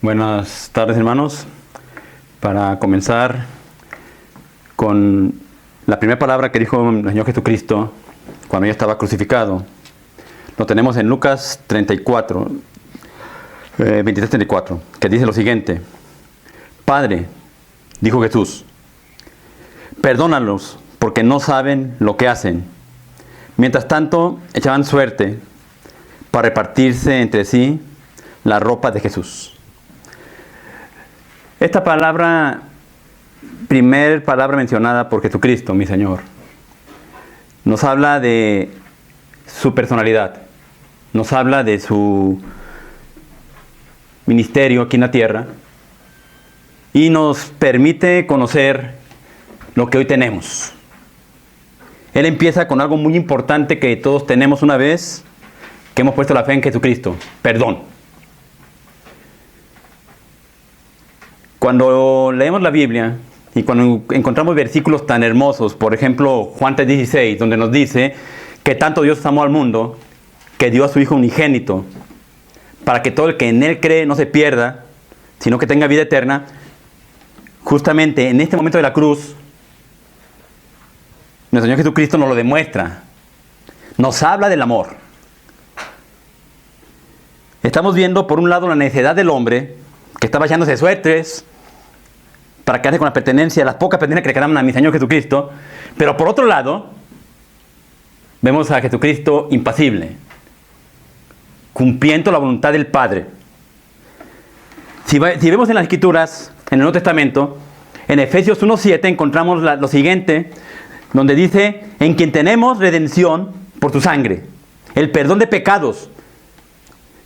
Buenas tardes, hermanos. Para comenzar con la primera palabra que dijo el Señor Jesucristo cuando ya estaba crucificado, lo tenemos en Lucas 34, 23-34, que dice lo siguiente: Padre, dijo Jesús, perdónalos porque no saben lo que hacen. Mientras tanto, echaban suerte para repartirse entre sí la ropa de Jesús. Esta palabra, primer palabra mencionada por Jesucristo, mi Señor, nos habla de su personalidad, nos habla de su ministerio aquí en la tierra y nos permite conocer lo que hoy tenemos. Él empieza con algo muy importante que todos tenemos una vez que hemos puesto la fe en Jesucristo: perdón. Cuando leemos la Biblia y cuando encontramos versículos tan hermosos, por ejemplo Juan 3:16, donde nos dice que tanto Dios amó al mundo que dio a su Hijo unigénito para que todo el que en Él cree no se pierda, sino que tenga vida eterna. Justamente en este momento de la cruz, nuestro Señor Jesucristo nos lo demuestra, nos habla del amor. Estamos viendo por un lado la necesidad del hombre, que estaba echándose suertes para quedarse con la pertenencia, las pocas pertenencias que le quedaban a mi Señor Jesucristo. Pero por otro lado, vemos a Jesucristo impasible, cumpliendo la voluntad del Padre. Si vemos en las Escrituras, en el Nuevo Testamento, en Efesios 1:7 encontramos lo siguiente, donde dice: en quien tenemos redención por su sangre, el perdón de pecados,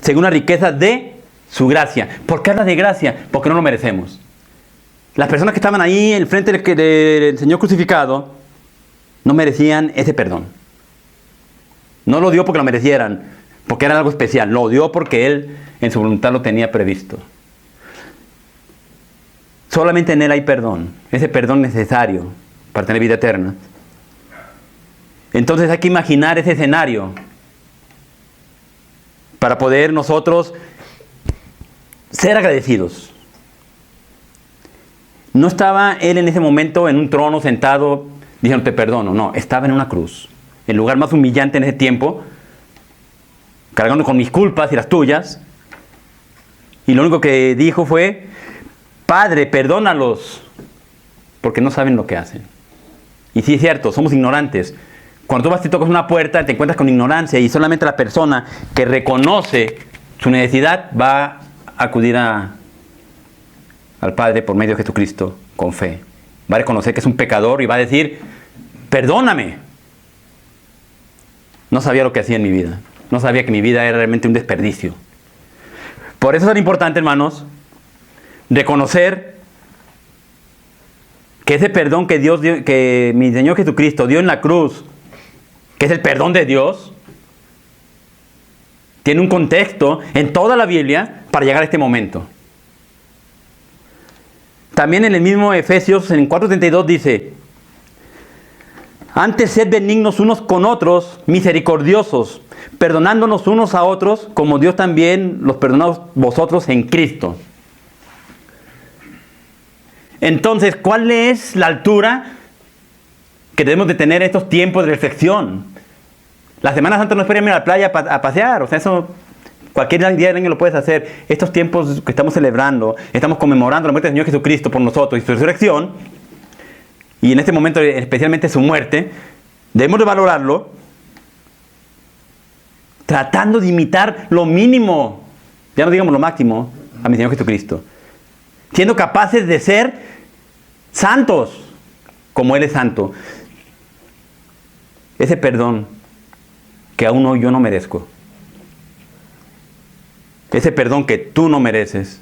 según la riqueza de su gracia. ¿Por qué habla de gracia? Porque no lo merecemos. Las personas que estaban ahí en frente del Señor crucificado no merecían ese perdón. No lo dio porque lo merecieran, porque era algo especial. Lo dio porque Él en su voluntad lo tenía previsto. Solamente en Él hay perdón. Ese perdón necesario para tener vida eterna. Entonces hay que imaginar ese escenario para poder nosotros ser agradecidos. No estaba Él en ese momento en un trono sentado diciendo te perdono. No, estaba en una cruz, el lugar más humillante en ese tiempo, cargando con mis culpas y las tuyas. Y lo único que dijo fue: Padre, perdónalos porque no saben lo que hacen. Y sí es cierto, somos ignorantes. Cuando tú vas y tocas una puerta, te encuentras con ignorancia, y solamente la persona que reconoce su necesidad va a acudir al Padre por medio de Jesucristo con fe. Va a reconocer que es un pecador y va a decir: perdóname. No sabía lo que hacía en mi vida. No sabía que mi vida era realmente un desperdicio. Por eso es tan importante, hermanos, reconocer que ese perdón que Dios dio, que mi Señor Jesucristo dio en la cruz, que es el perdón de Dios, tiene un contexto en toda la Biblia para llegar a este momento. También en el mismo Efesios, en 4:32 dice: antes sed benignos unos con otros, misericordiosos, perdonándonos unos a otros, como Dios también los perdonó vosotros en Cristo. Entonces, ¿cuál es la altura que debemos de tener en estos tiempos de reflexión? La Semana Santa no es para irme a la playa a pasear, o sea, eso cualquier día del año lo puedes hacer. Estos tiempos que estamos celebrando, estamos conmemorando la muerte del Señor Jesucristo por nosotros y su resurrección, y en este momento especialmente su muerte, debemos de valorarlo tratando de imitar lo mínimo, ya no digamos lo máximo, a mi Señor Jesucristo, siendo capaces de ser santos como Él es santo. Ese perdón que aún hoy yo no merezco, ese perdón que tú no mereces,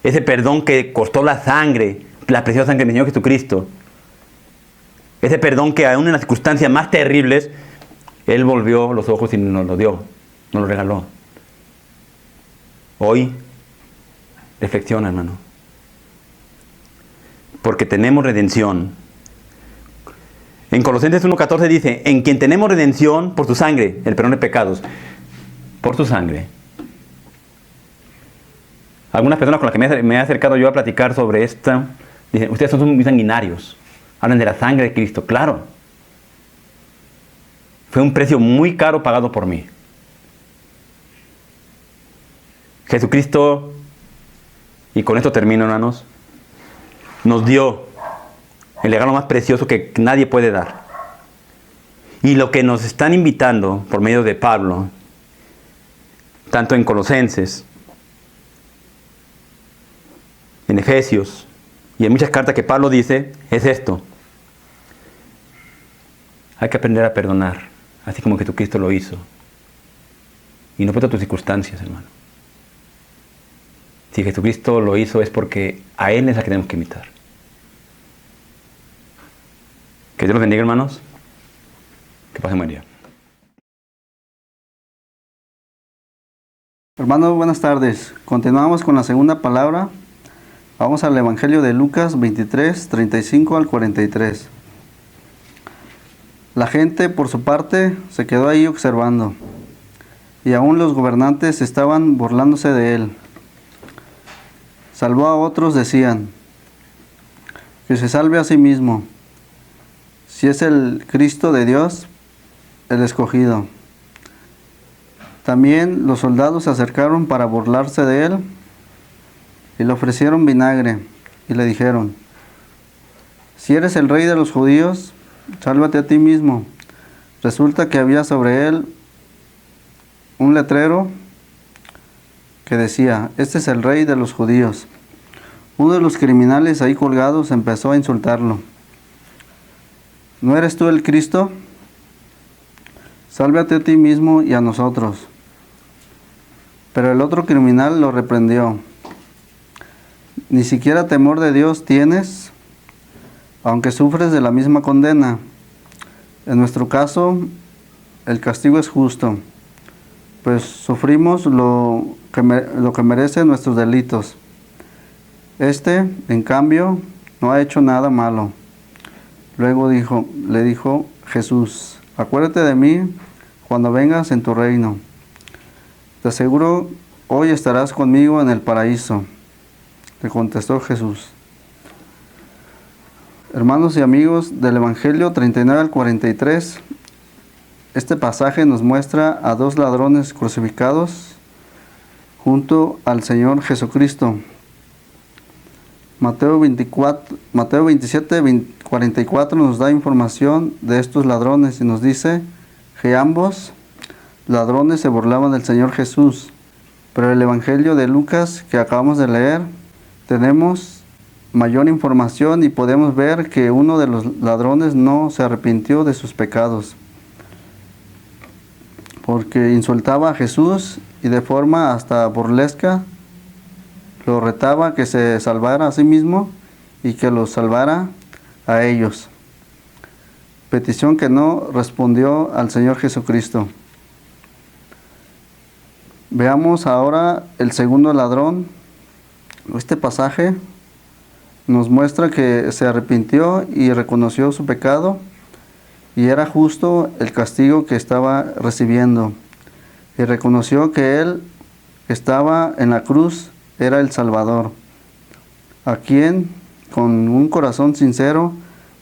ese perdón que costó la sangre, la preciosa sangre del Señor Jesucristo, ese perdón que aún en las circunstancias más terribles Él volvió los ojos y nos lo dio, nos lo regaló. Hoy reflexiona, hermano, porque tenemos redención. En Colosenses 1:14 dice: en quien tenemos redención por su sangre, el perdón de pecados, por su sangre. Algunas personas con las que me he acercado yo a platicar sobre esto, dicen, ustedes son muy sanguinarios. Hablan de la sangre de Cristo. Claro. Fue un precio muy caro pagado por mí. Jesucristo, y con esto termino, hermanos, nos dio el regalo más precioso que nadie puede dar. Y lo que nos están invitando por medio de Pablo, tanto en Colosenses, en Efesios y en muchas cartas que Pablo dice, es esto. Hay que aprender a perdonar, así como Jesucristo lo hizo. Y no importa tus circunstancias, hermano. Si Jesucristo lo hizo es porque a Él es a que tenemos que imitar. Que Dios los bendiga, hermanos. Que pasen buen día. Hermanos, buenas tardes. Continuamos con la segunda palabra. Vamos al Evangelio de Lucas 23, 35 al 43. La gente, por su parte, se quedó ahí observando, y aún los gobernantes estaban burlándose de él. Salvó a otros, decían, que se salve a sí mismo, si es el Cristo de Dios, el escogido. También los soldados se acercaron para burlarse de él, y le ofrecieron vinagre, y le dijeron, si eres el rey de los judíos, sálvate a ti mismo. Resulta que había sobre él un letrero que decía, este es el rey de los judíos. Uno de los criminales ahí colgados empezó a insultarlo. ¿No eres tú el Cristo? Sálvate a ti mismo y a nosotros. Pero el otro criminal lo reprendió. Ni siquiera temor de Dios tienes, aunque sufres de la misma condena. En nuestro caso, el castigo es justo, pues sufrimos lo que merecen nuestros delitos. Este, en cambio, no ha hecho nada malo. Luego le dijo Jesús, acuérdate de mí cuando vengas en tu reino. Te aseguro, hoy estarás conmigo en el paraíso. Le contestó Jesús. Hermanos y amigos, del Evangelio 39 al 43, este pasaje nos muestra a dos ladrones crucificados junto al Señor Jesucristo. Mateo 27, 44 nos da información de estos ladrones y nos dice que ambos ladrones se burlaban del Señor Jesús. Pero el Evangelio de Lucas que acabamos de leer, tenemos mayor información y podemos ver que uno de los ladrones no se arrepintió de sus pecados, porque insultaba a Jesús y de forma hasta burlesca lo retaba a que se salvara a sí mismo y que los salvara a ellos. Petición que no respondió al Señor Jesucristo. Veamos ahora el segundo ladrón. Este pasaje nos muestra que se arrepintió y reconoció su pecado y era justo el castigo que estaba recibiendo. Y reconoció que él estaba en la cruz, era el Salvador, a quien con un corazón sincero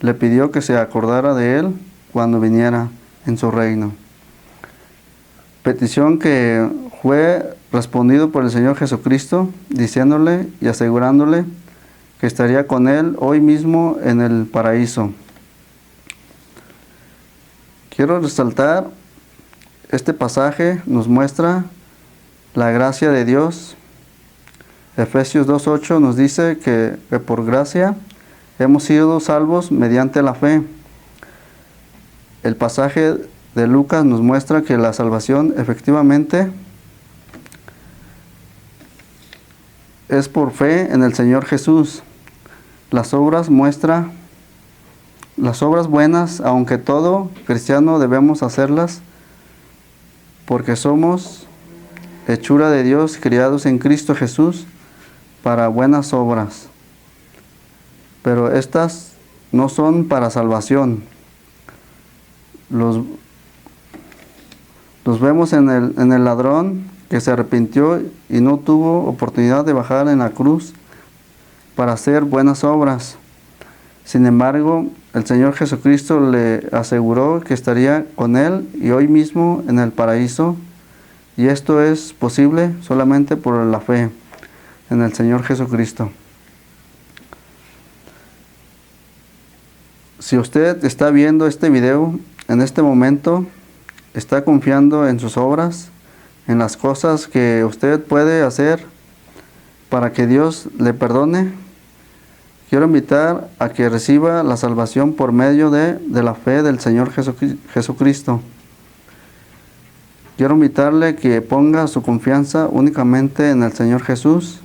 le pidió que se acordara de él cuando viniera en su reino. Petición que fue respondido por el Señor Jesucristo, diciéndole y asegurándole que estaría con él hoy mismo en el paraíso. Quiero resaltar, este pasaje nos muestra la gracia de Dios. Efesios 2:8 nos dice que por gracia hemos sido salvos mediante la fe. El pasaje de Lucas nos muestra que la salvación efectivamente es por fe en el Señor Jesús. Las obras buenas, aunque todo cristiano debemos hacerlas, porque somos hechura de Dios, criados en Cristo Jesús para buenas obras. Pero estas no son para salvación. Los vemos en el ladrón que se arrepintió y no tuvo oportunidad de bajar en la cruz para hacer buenas obras. Sin embargo, el Señor Jesucristo le aseguró que estaría con él y hoy mismo en el paraíso, y esto es posible solamente por la fe en el Señor Jesucristo. Si usted está viendo este video en este momento, está confiando en sus obras, en las cosas que usted puede hacer para que Dios le perdone, quiero invitar a que reciba la salvación por medio de la fe del Señor Jesucristo. Quiero invitarle que ponga su confianza únicamente en el Señor Jesús,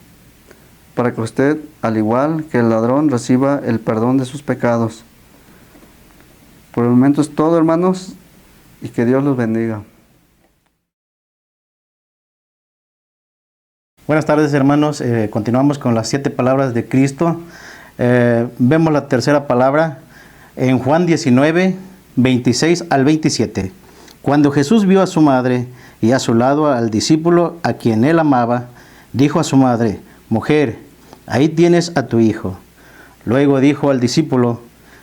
para que usted, al igual que el ladrón, reciba el perdón de sus pecados. Por el momento es todo, hermanos, y que Dios los bendiga. Buenas tardes, hermanos. Continuamos con las 7 palabras de Cristo. Vemos la tercera palabra en Juan 19, 26 al 27. Cuando Jesús vio a su madre y a su lado al discípulo a quien él amaba, dijo a su madre: Mujer, ahí tienes a tu hijo. Luego dijo al discípulo: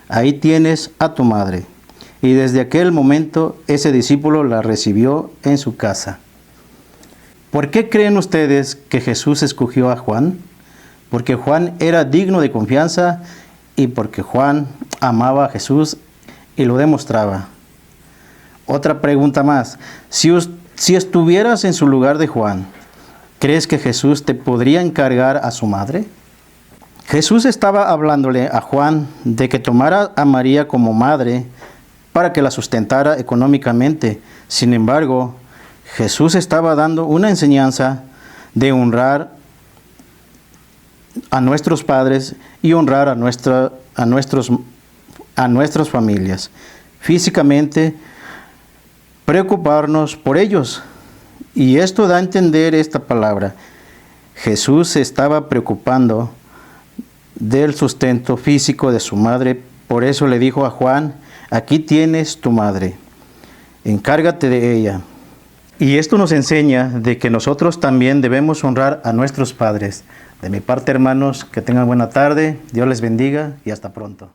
Ahí tienes a tu madre. Y desde aquel momento ese discípulo la recibió en su casa. ¿Por qué creen ustedes que Jesús escogió a Juan? Porque Juan era digno de confianza y porque Juan amaba a Jesús y lo demostraba. Otra pregunta más. Si estuvieras en su lugar de Juan, ¿crees que Jesús te podría encargar a su madre? Jesús estaba hablándole a Juan de que tomara a María como madre para que la sustentara económicamente. Sin embargo, Jesús estaba dando una enseñanza de honrar a nuestros padres y honrar a nuestras familias. Físicamente, preocuparnos por ellos. Y esto da a entender esta palabra. Jesús se estaba preocupando del sustento físico de su madre. Por eso le dijo a Juan: Aquí tienes tu madre. Encárgate de ella. Y esto nos enseña de que nosotros también debemos honrar a nuestros padres. De mi parte, hermanos, que tengan buena tarde. Dios les bendiga y hasta pronto.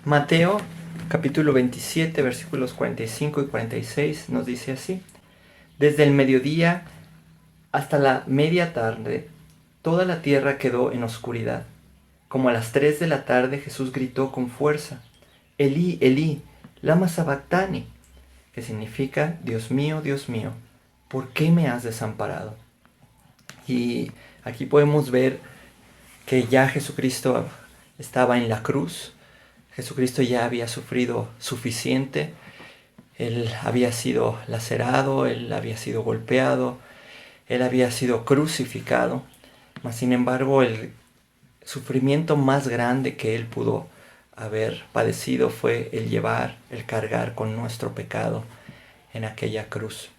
Mateo capítulo 27, versículos 45 y 46 nos dice así: Desde el mediodía hasta la media tarde, toda la tierra quedó en oscuridad. Como a las 3 de la tarde, Jesús gritó con fuerza: Elí, Elí, lama sabactani, que significa: Dios mío, ¿por qué me has desamparado? Y aquí podemos ver que ya Jesucristo estaba en la cruz. Jesucristo ya había sufrido suficiente. Él había sido lacerado, Él había sido golpeado, Él había sido crucificado. Mas sin embargo, el sufrimiento más grande que Él pudo haber padecido fue el cargar con nuestro pecado en aquella cruz.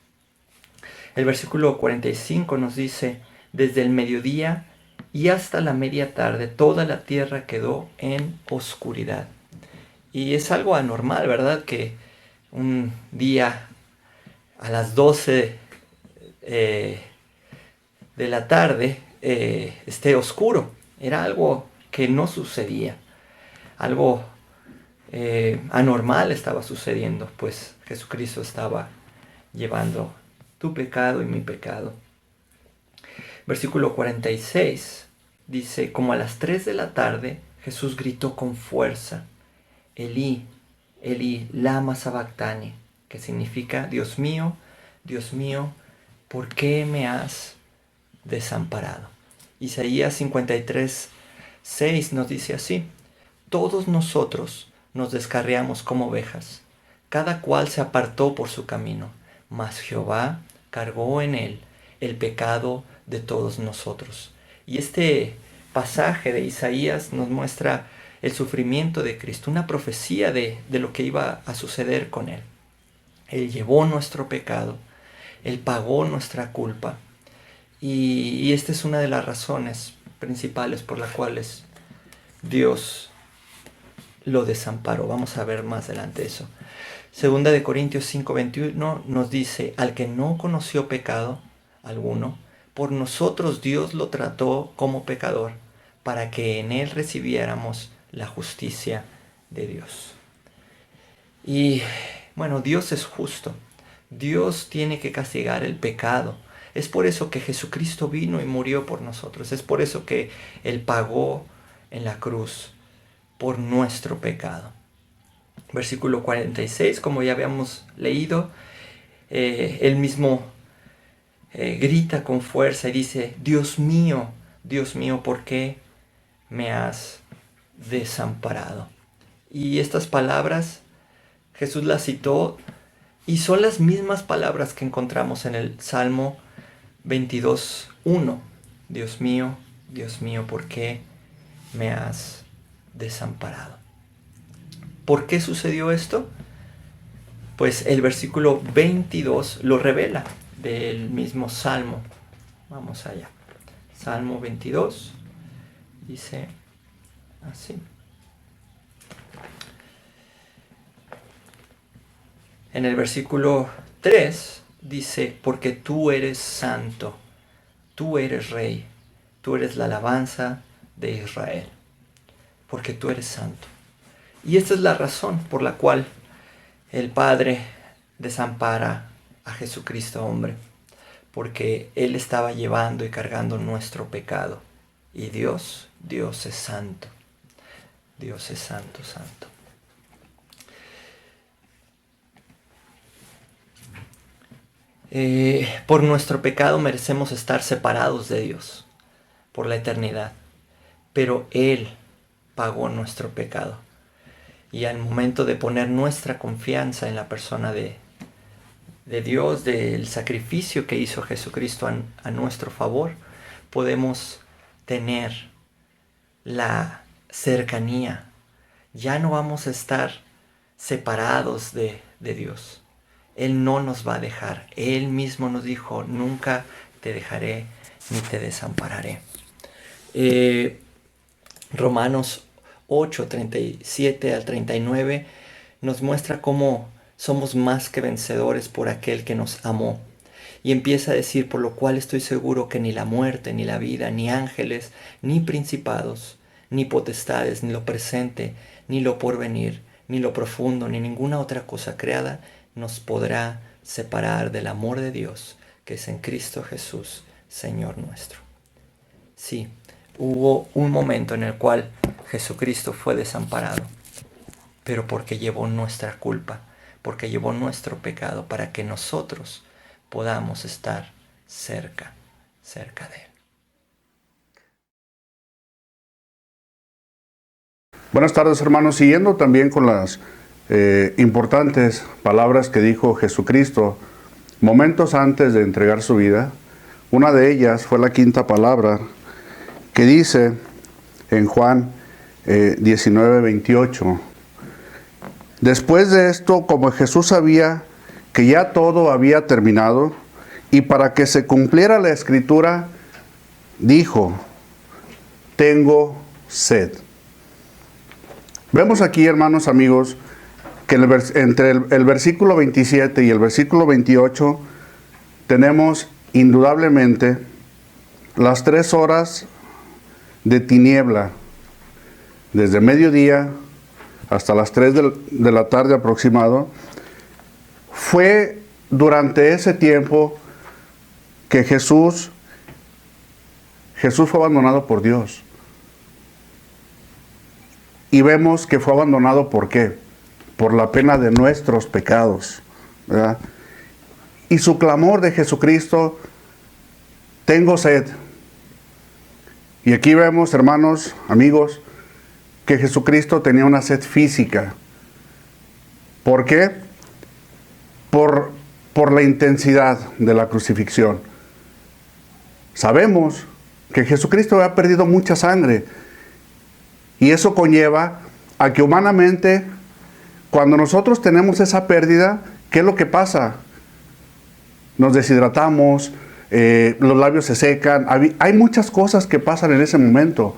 El versículo 45 nos dice: Desde el mediodía y hasta la media tarde, toda la tierra quedó en oscuridad. Y es algo anormal, ¿verdad? Que un día a las 12 de la tarde esté oscuro. Era algo que no sucedía. Algo anormal estaba sucediendo, pues Jesucristo estaba llevando tu pecado y mi pecado. Versículo 46 dice: Como a las 3 de la tarde, Jesús gritó con fuerza: Elí, Elí, lama sabactani, que significa: Dios mío, ¿por qué me has desamparado? Isaías 53, 6 nos dice así: Todos nosotros nos descarriamos como ovejas, cada cual se apartó por su camino, mas Jehová cargó en él el pecado de todos nosotros. Y este pasaje de Isaías nos muestra el sufrimiento de Cristo, una profecía de lo que iba a suceder con Él. Él llevó nuestro pecado, Él pagó nuestra culpa, y esta es una de las razones principales por las cuales Dios lo desamparó. Vamos a ver más adelante eso. Segunda de Corintios 5:21 nos dice, al que no conoció pecado alguno, por nosotros Dios lo trató como pecador, para que en él recibiéramos la justicia de Dios. Y bueno, Dios es justo. Dios tiene que castigar el pecado. Es por eso que Jesucristo vino y murió por nosotros. Es por eso que Él pagó en la cruz por nuestro pecado. Versículo 46, como ya habíamos leído, Él mismo grita con fuerza y dice, Dios mío, ¿por qué me has desamparado? Y estas palabras Jesús las citó y son las mismas palabras que encontramos en el Salmo 22:1. Dios mío, ¿por qué me has desamparado? ¿Por qué sucedió esto? Pues el versículo 22 lo revela del mismo Salmo. Vamos allá. Salmo 22 dice así. En el versículo 3 dice, porque tú eres santo, tú eres rey, tú eres la alabanza de Israel, porque tú eres santo. Y esta es la razón por la cual el Padre desampara a Jesucristo hombre, porque Él estaba llevando y cargando nuestro pecado. Y Dios es santo. Dios es santo, santo. Por nuestro pecado merecemos estar separados de Dios por la eternidad, pero Él pagó nuestro pecado. Y al momento de poner nuestra confianza en la persona de Dios, del sacrificio que hizo Jesucristo a nuestro favor, podemos tener la cercanía. Ya no vamos a estar separados de Dios. Él no nos va a dejar. Él mismo nos dijo, nunca te dejaré ni te desampararé. Romanos 8, 37 al 39 nos muestra cómo somos más que vencedores por aquel que nos amó. Y empieza a decir, por lo cual estoy seguro que ni la muerte, ni la vida, ni ángeles, ni principados, ni potestades, ni lo presente, ni lo porvenir, ni lo profundo, ni ninguna otra cosa creada, nos podrá separar del amor de Dios, que es en Cristo Jesús, Señor nuestro. Sí, hubo un momento en el cual Jesucristo fue desamparado, pero porque llevó nuestra culpa, porque llevó nuestro pecado, para que nosotros podamos estar cerca de Él. Buenas tardes, hermanos. Siguiendo también con las importantes palabras que dijo Jesucristo momentos antes de entregar su vida. Una de ellas fue la quinta palabra que dice en Juan 19:28. Después de esto, como Jesús sabía que ya todo había terminado, y para que se cumpliera la escritura, dijo, tengo sed. Vemos aquí, hermanos, amigos, que entre el versículo 27 y el versículo 28 tenemos indudablemente las 3 horas de tiniebla, desde mediodía hasta las 3 de la tarde aproximado. Fue durante ese tiempo que Jesús fue abandonado por Dios. Y vemos que fue abandonado, ¿por qué? Por la pena de nuestros pecados, ¿verdad? Y su clamor de Jesucristo, tengo sed. Y aquí vemos, hermanos, amigos, que Jesucristo tenía una sed física. ¿Por qué? Por la intensidad de la crucifixión. Sabemos que Jesucristo había perdido mucha sangre. Y eso conlleva a que humanamente, cuando nosotros tenemos esa pérdida, ¿qué es lo que pasa? Nos deshidratamos, los labios se secan. Hay muchas cosas que pasan en ese momento.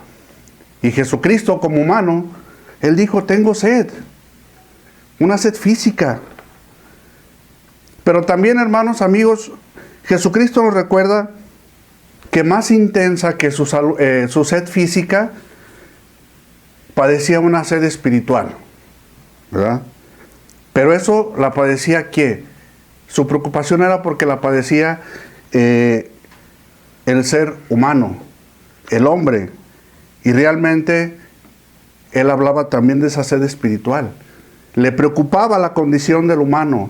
Y Jesucristo, como humano, Él dijo, tengo sed. Una sed física. Pero también, hermanos, amigos, Jesucristo nos recuerda que más intensa que su sed física, padecía una sed espiritual, ¿verdad? Pero eso la padecía ¿qué? Su preocupación era porque la padecía el ser humano, el hombre, y realmente él hablaba también de esa sed espiritual. Le preocupaba la condición del humano,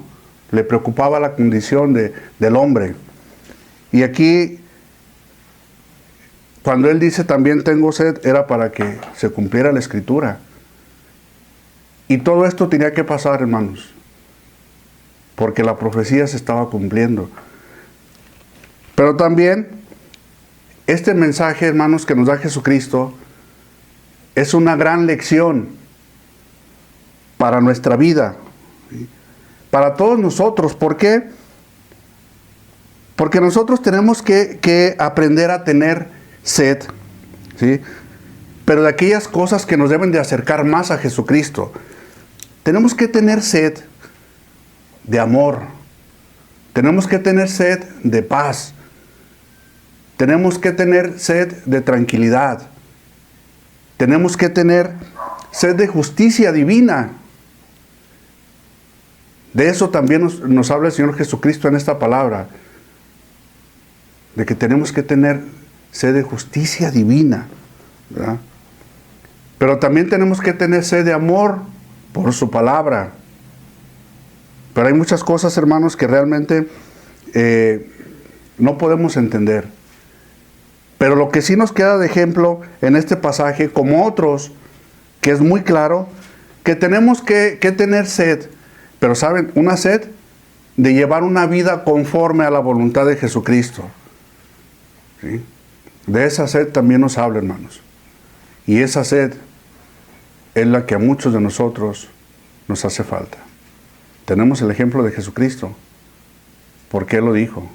le preocupaba la condición del hombre. Y aquí, cuando él dice también tengo sed, era para que se cumpliera la Escritura. Y todo esto tenía que pasar, hermanos, porque la profecía se estaba cumpliendo. Pero también, este mensaje, hermanos, que nos da Jesucristo, es una gran lección para nuestra vida, ¿sí? Para todos nosotros. ¿Por qué? Porque nosotros tenemos que aprender a tener sed, ¿sí? Pero de aquellas cosas que nos deben de acercar más a Jesucristo. Tenemos que tener sed de amor, tenemos que tener sed de paz, tenemos que tener sed de tranquilidad, tenemos que tener sed de justicia divina. De eso también nos habla el Señor Jesucristo en esta palabra, de que tenemos que tener sed de justicia divina, ¿verdad? Pero también tenemos que tener sed de amor por su palabra. Pero hay muchas cosas, hermanos, que realmente no podemos entender. Pero lo que sí nos queda de ejemplo en este pasaje, como otros, que es muy claro, que tenemos que tener sed, pero ¿saben? Una sed de llevar una vida conforme a la voluntad de Jesucristo, ¿sí? De esa sed también nos habla, hermanos. Y esa sed es la que a muchos de nosotros nos hace falta. Tenemos el ejemplo de Jesucristo, porque Él lo dijo: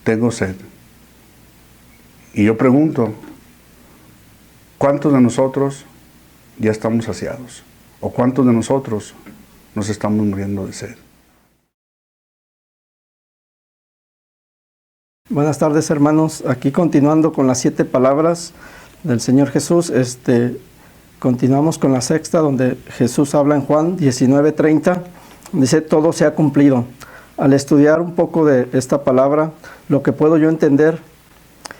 tengo sed. Y yo pregunto, ¿cuántos de nosotros ya estamos saciados? ¿O cuántos de nosotros nos estamos muriendo de sed? Buenas tardes, hermanos. Aquí continuando con las 7 palabras del Señor Jesús, continuamos con la sexta, donde Jesús habla en Juan 19:30. Dice: todo se ha cumplido. Al estudiar un poco de esta palabra, lo que puedo yo entender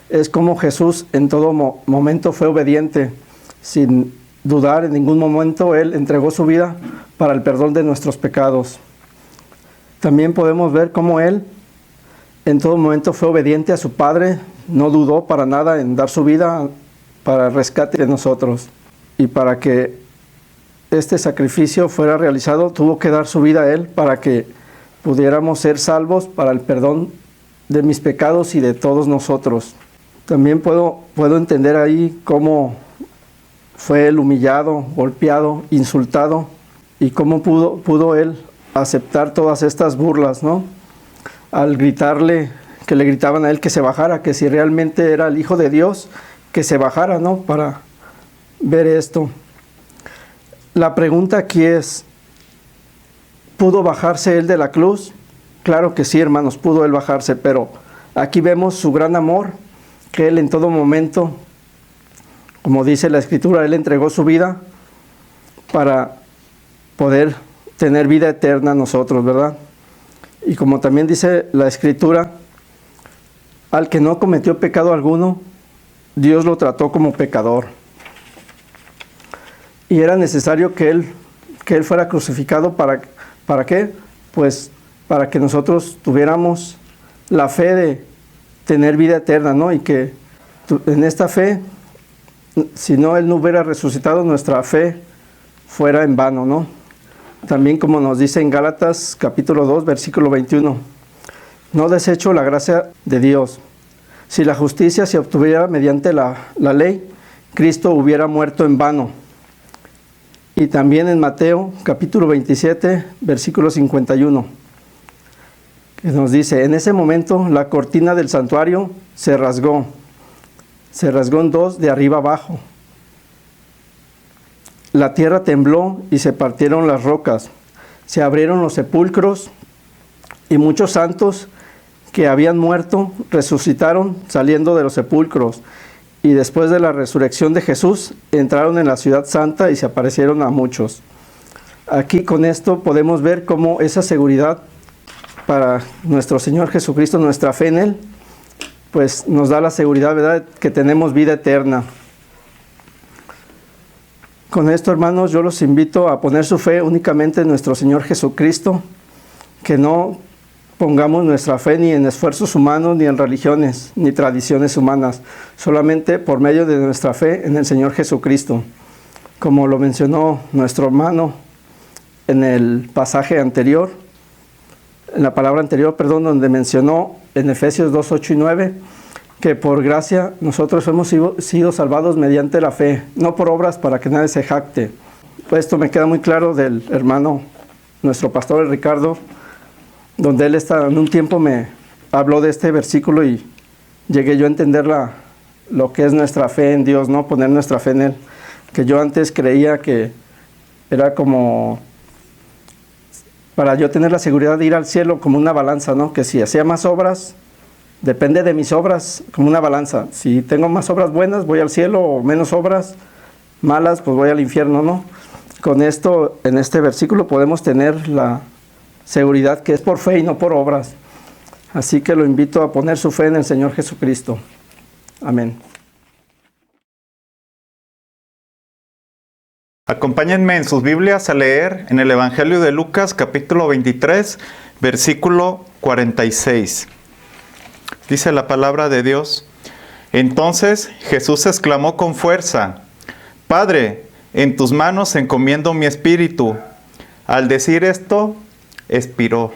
es cómo Jesús en todo momento fue obediente. Sin dudar en ningún momento, Él entregó su vida para el perdón de nuestros pecados. También podemos ver cómo Él en todo momento fue obediente a su Padre, no dudó para nada en dar su vida para el rescate de nosotros. Y para que este sacrificio fuera realizado, tuvo que dar su vida a Él para que pudiéramos ser salvos para el perdón de mis pecados y de todos nosotros. También puedo entender ahí cómo fue Él humillado, golpeado, insultado, y cómo pudo Él aceptar todas estas burlas, ¿no? Al gritarle, que le gritaban a Él que se bajara, que si realmente era el Hijo de Dios, que se bajara, ¿no? Para ver esto. La pregunta aquí es: ¿pudo bajarse Él de la cruz? Claro que sí, hermanos, pudo Él bajarse, pero aquí vemos su gran amor, que Él en todo momento, como dice la Escritura, Él entregó su vida para poder tener vida eterna a nosotros, ¿verdad? Y como también dice la Escritura, al que no cometió pecado alguno, Dios lo trató como pecador. Y era necesario que Él fuera crucificado ¿para qué? Pues para que nosotros tuviéramos la fe de tener vida eterna, ¿no? Y que en esta fe, si no Él no hubiera resucitado, nuestra fe fuera en vano, ¿no? También, como nos dice en Gálatas capítulo 2, versículo 21, no desecho la gracia de Dios. Si la justicia se obtuviera mediante la ley, Cristo hubiera muerto en vano. Y también en Mateo capítulo 27, versículo 51, que nos dice: en ese momento la cortina del santuario se rasgó en dos de arriba abajo. La tierra tembló y se partieron las rocas, se abrieron los sepulcros y muchos santos que habían muerto resucitaron saliendo de los sepulcros, y después de la resurrección de Jesús entraron en la ciudad santa y se aparecieron a muchos. Aquí con esto podemos ver cómo esa seguridad para nuestro Señor Jesucristo, nuestra fe en Él, pues nos da la seguridad, ¿verdad?, que tenemos vida eterna. Con esto, hermanos, yo los invito a poner su fe únicamente en nuestro Señor Jesucristo, que no pongamos nuestra fe ni en esfuerzos humanos, ni en religiones, ni tradiciones humanas, solamente por medio de nuestra fe en el Señor Jesucristo. Como lo mencionó nuestro hermano en el pasaje anterior, en la palabra anterior, donde mencionó en Efesios 2, 8 y 9, que por gracia nosotros hemos sido salvados mediante la fe, no por obras para que nadie se jacte. Pues esto me queda muy claro del hermano, nuestro pastor Ricardo, donde él en un tiempo me habló de este versículo y llegué yo a entender lo que es nuestra fe en Dios, ¿no? Poner nuestra fe en Él. Que yo antes creía que era como para yo tener la seguridad de ir al cielo como una balanza, ¿no? Que si hacía más obras, depende de mis obras, como una balanza. Si tengo más obras buenas, voy al cielo, o menos obras malas, pues voy al infierno, ¿no? Con esto, en este versículo podemos tener la seguridad que es por fe y no por obras. Así que lo invito a poner su fe en el Señor Jesucristo. Amén. Acompáñenme en sus Biblias a leer en el Evangelio de Lucas, capítulo 23, versículo 46. Dice la palabra de Dios: Entonces Jesús exclamó con fuerza: Padre, en tus manos encomiendo mi espíritu. Al decir esto, expiró.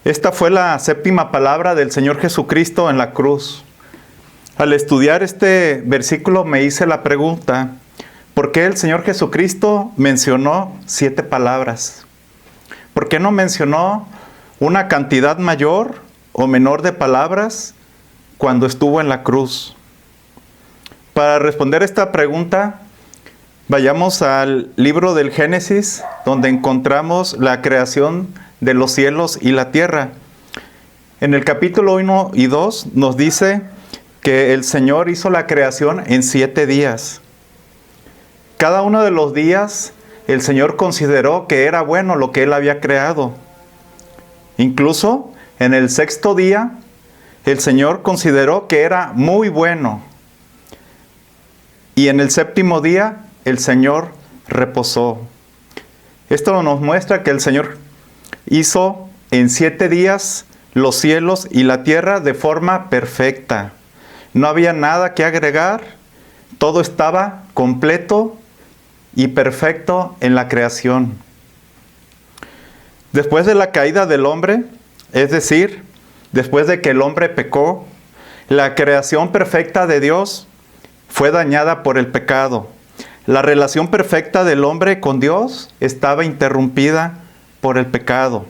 Esta fue la séptima palabra del Señor Jesucristo en la cruz. Al estudiar este versículo me hice la pregunta: ¿por qué el Señor Jesucristo mencionó 7 palabras? ¿Por qué no mencionó una cantidad mayor o menor de palabras cuando estuvo en la cruz? Para responder esta pregunta, vayamos al libro del Génesis, donde encontramos la creación de los cielos y la tierra. En el capítulo 1 y 2 nos dice que el Señor hizo la creación en 7 días. Cada uno de los días el Señor consideró que era bueno lo que Él había creado. Incluso en el 6º día el Señor consideró que era muy bueno. Y en el 7º día el Señor reposó. Esto nos muestra que el Señor hizo en 7 días los cielos y la tierra de forma perfecta. No había nada que agregar, todo estaba completo y perfecto en la creación. Después de la caída del hombre, es decir, después de que el hombre pecó, la creación perfecta de Dios fue dañada por el pecado. La relación perfecta del hombre con Dios estaba interrumpida por el pecado.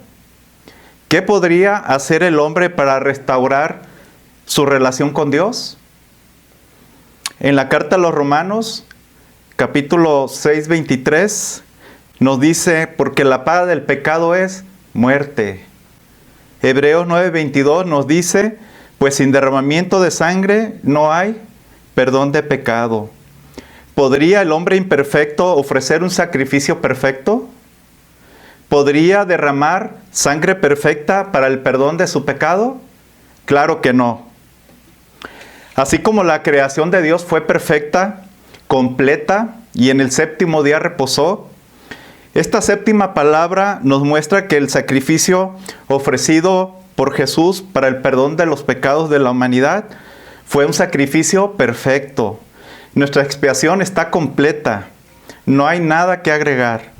¿Qué podría hacer el hombre para restaurar su relación con Dios? En la carta a los Romanos, capítulo 6, 23, nos dice: porque la paga del pecado es muerte. Hebreos 9, 22 nos dice: pues sin derramamiento de sangre no hay perdón de pecado. ¿Podría el hombre imperfecto ofrecer un sacrificio perfecto? ¿Podría derramar sangre perfecta para el perdón de su pecado? Claro que no. Así como la creación de Dios fue perfecta, completa, y en el 7º día reposó, esta 7ª palabra nos muestra que el sacrificio ofrecido por Jesús para el perdón de los pecados de la humanidad fue un sacrificio perfecto. Nuestra expiación está completa, no hay nada que agregar.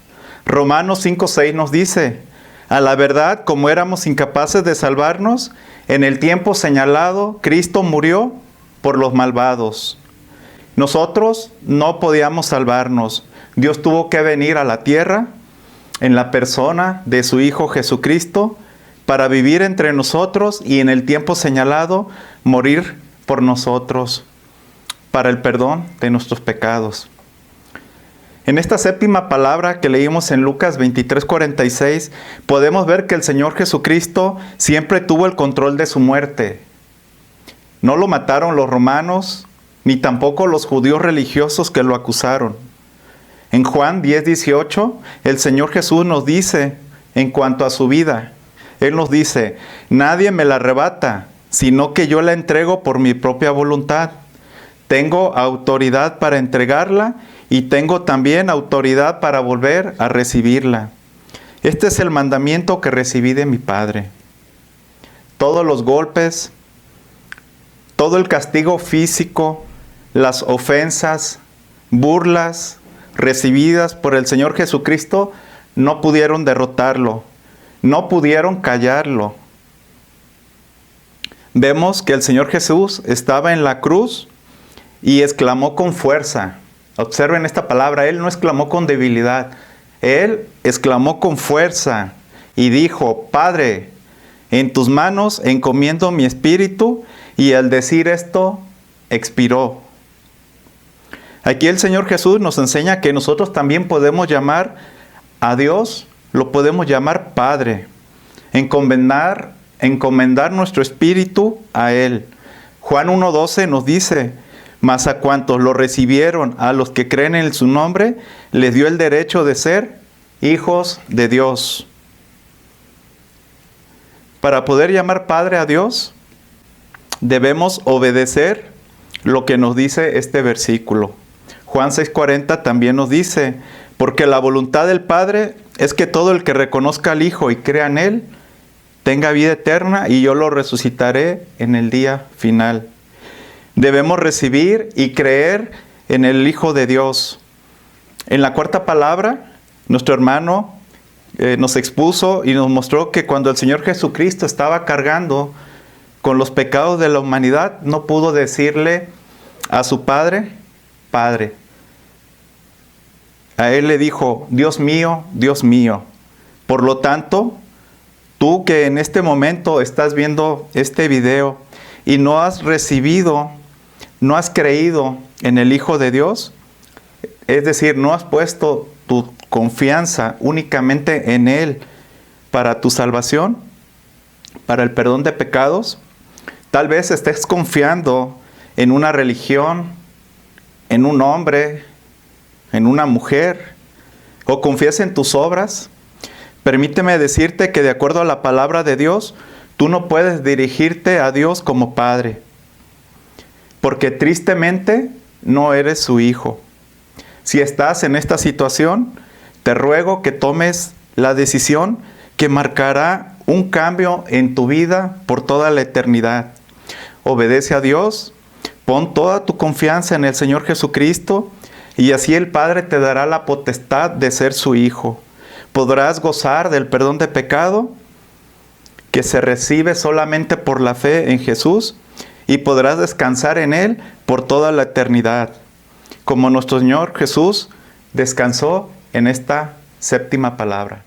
Romanos 5:6 nos dice: a la verdad, como éramos incapaces de salvarnos, en el tiempo señalado, Cristo murió por los malvados. Nosotros no podíamos salvarnos. Dios tuvo que venir a la tierra en la persona de su Hijo Jesucristo para vivir entre nosotros y en el tiempo señalado morir por nosotros para el perdón de nuestros pecados. En esta séptima palabra que leímos en Lucas 23:46, podemos ver que el Señor Jesucristo siempre tuvo el control de su muerte. No lo mataron los romanos, ni tampoco los judíos religiosos que lo acusaron. En Juan 10:18, el Señor Jesús nos dice, en cuanto a su vida, Él nos dice, nadie me la arrebata, sino que yo la entrego por mi propia voluntad. Tengo autoridad para entregarla y tengo también autoridad para volver a recibirla. Este es el mandamiento que recibí de mi Padre. Todos los golpes, todo el castigo físico, las ofensas, burlas recibidas por el Señor Jesucristo no pudieron derrotarlo, no pudieron callarlo. Vemos que el Señor Jesús estaba en la cruz y exclamó con fuerza. Observen esta palabra, Él no exclamó con debilidad, Él exclamó con fuerza y dijo, Padre, en tus manos encomiendo mi espíritu, y al decir esto, expiró. Aquí el Señor Jesús nos enseña que nosotros también podemos llamar a Dios, lo podemos llamar Padre, encomendar nuestro espíritu a Él. Juan 1:12 nos dice, mas a cuantos lo recibieron, a los que creen en su nombre, les dio el derecho de ser hijos de Dios. Para poder llamar Padre a Dios, debemos obedecer lo que nos dice este versículo. Juan 6:40 también nos dice, porque la voluntad del Padre es que todo el que reconozca al Hijo y crea en Él, tenga vida eterna, y yo lo resucitaré en el día final. Debemos recibir y creer en el Hijo de Dios. En la cuarta palabra, nuestro hermano nos expuso y nos mostró que cuando el Señor Jesucristo estaba cargando con los pecados de la humanidad, no pudo decirle a su Padre, Padre. A Él le dijo, Dios mío, Dios mío. Por lo tanto, tú que en este momento estás viendo este video y no has recibido, no has creído en el Hijo de Dios, es decir, no has puesto tu confianza únicamente en Él para tu salvación, para el perdón de pecados, tal vez estés confiando en una religión, en un hombre, en una mujer, o confías en tus obras. Permíteme decirte que de acuerdo a la palabra de Dios, tú no puedes dirigirte a Dios como Padre, porque tristemente no eres su hijo. Si estás en esta situación, te ruego que tomes la decisión que marcará un cambio en tu vida por toda la eternidad. Obedece a Dios, pon toda tu confianza en el Señor Jesucristo, y así el Padre te dará la potestad de ser su hijo. Podrás gozar del perdón de pecado que se recibe solamente por la fe en Jesús, y podrás descansar en Él por toda la eternidad, como nuestro Señor Jesús descansó en esta séptima palabra.